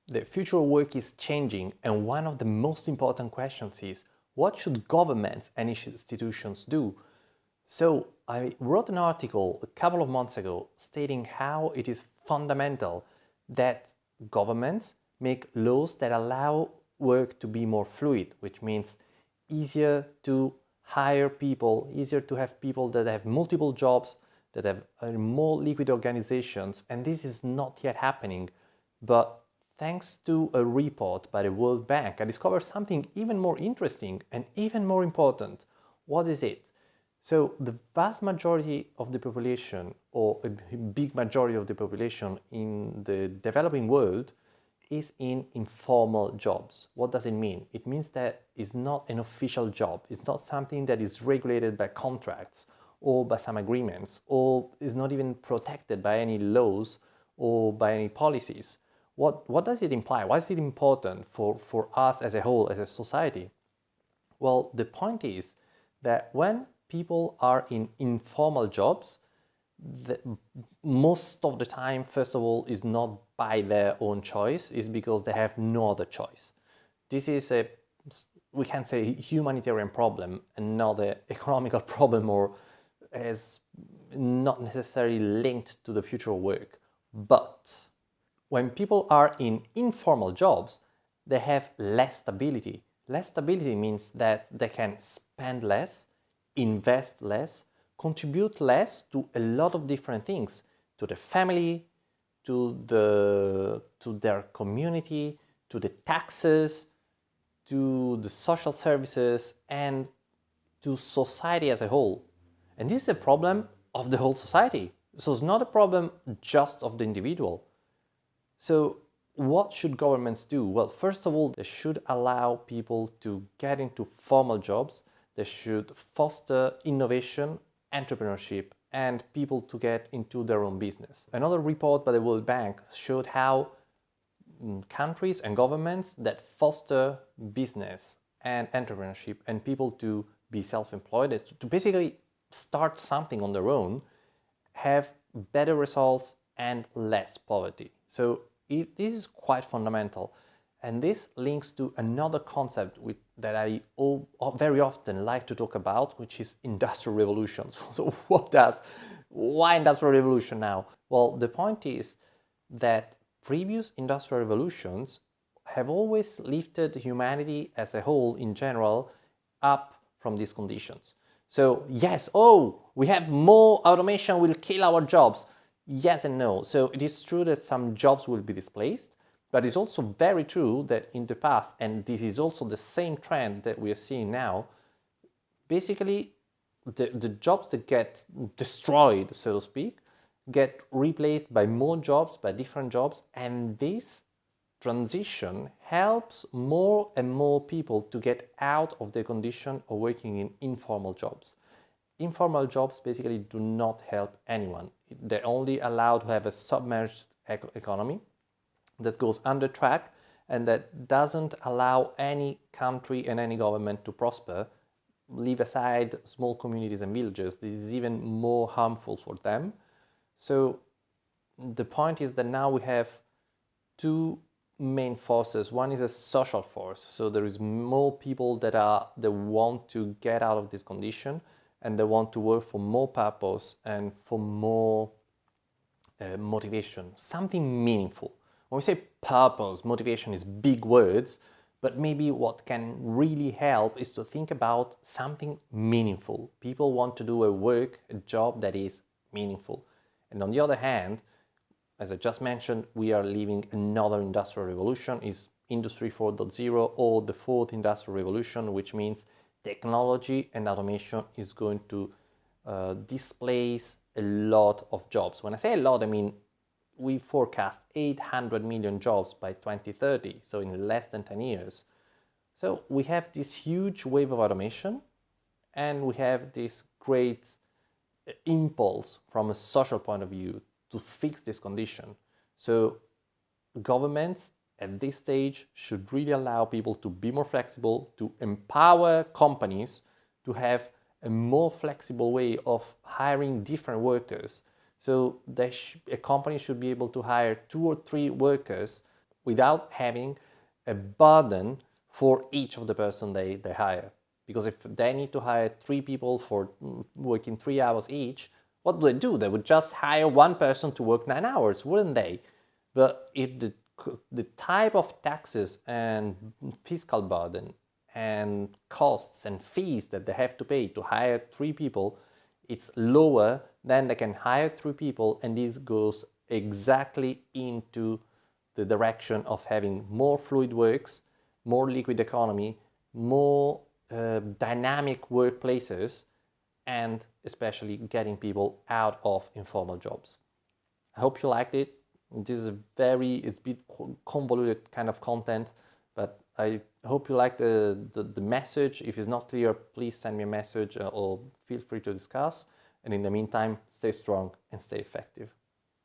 The future of work is changing, and one of the most important questions is, what should governments and institutions do? So I wrote an article a couple of months ago stating how it is fundamental that governments make laws that allow work to be more fluid, which means easier to hire people, easier to have people that have multiple jobs, that have more liquid organizations, and this is not yet happening. But thanks to a report by the World Bank, I discovered something even more interesting and even more important. What is it? So the vast majority of the population, or a big majority of the population in the developing world, is in informal jobs. What does it mean? It means that it's not an official job. It's not something that is regulated by contracts or by some agreements, or is not even protected by any laws or by any policies. What does it imply? Why is it important for us as a whole, as a society? Well, the point is that when people are in informal jobs, most of the time, first of all, is not by their own choice, is because they have no other choice. This is a, we can say, humanitarian problem and not an economical problem, or as not necessarily linked to the future of work. But when people are in informal jobs, they have less stability. Less stability means that they can spend less, invest less, contribute less to a lot of different things, to the family, to their community, to the taxes, to the social services, and to society as a whole. And this is a problem of the whole society. So it's not a problem just of the individual. So what should governments do? Well, first of all, they should allow people to get into formal jobs. They should foster innovation, entrepreneurship, and people to get into their own business. Another report by the World Bank showed how countries and governments that foster business and entrepreneurship and people to be self-employed, to basically start something on their own, have better results and less poverty. So this is quite fundamental. And this links to another concept that I very often like to talk about, which is industrial revolutions. So why industrial revolution now? Well, the point is that previous industrial revolutions have always lifted humanity as a whole in general up from these conditions. So yes, we have more automation will kill our jobs. Yes and no. So it is true that some jobs will be displaced, but it's also very true that in the past, and this is also the same trend that we are seeing now, basically the jobs that get destroyed, so to speak, get replaced by more jobs, by different jobs, and this transition helps more and more people to get out of the condition of working in informal jobs. Informal jobs basically do not help anyone. They only allow to have a submerged economy that goes under track and that doesn't allow any country and any government to prosper. Leave aside small communities and villages, this is even more harmful for them. So the point is that now we have two main forces. One is a social force, so there is more people that want to get out of this condition, and they want to work for more purpose and for more motivation, something meaningful. When we say purpose, motivation is big words, but maybe what can really help is to think about something meaningful. People want to do a job that is meaningful. And on the other hand, as I just mentioned, we are living another industrial revolution, is Industry 4.0 or the fourth industrial revolution, which means technology and automation is going to displace a lot of jobs. When I say a lot, I mean we forecast 800 million jobs by 2030, so in less than 10 years. So we have this huge wave of automation, and we have this great impulse from a social point of view to fix this condition. So governments at this stage should really allow people to be more flexible, to empower companies to have a more flexible way of hiring different workers. So a company should be able to hire 2 or 3 workers without having a burden for each of the person they hire. Because if they need to hire 3 people for working 3 hours each, what do they do? They would just hire one person to work 9 hours, wouldn't they? But if the type of taxes and fiscal burden and costs and fees that they have to pay to hire 3 people, it's lower, then they can hire 3 people, and this goes exactly into the direction of having more fluid works, more liquid economy, more dynamic workplaces, and especially getting people out of informal jobs. I hope you liked it. This is it's a bit convoluted kind of content, but I hope you like the message. If it's not clear, please send me a message or feel free to discuss. And in the meantime, stay strong and stay effective.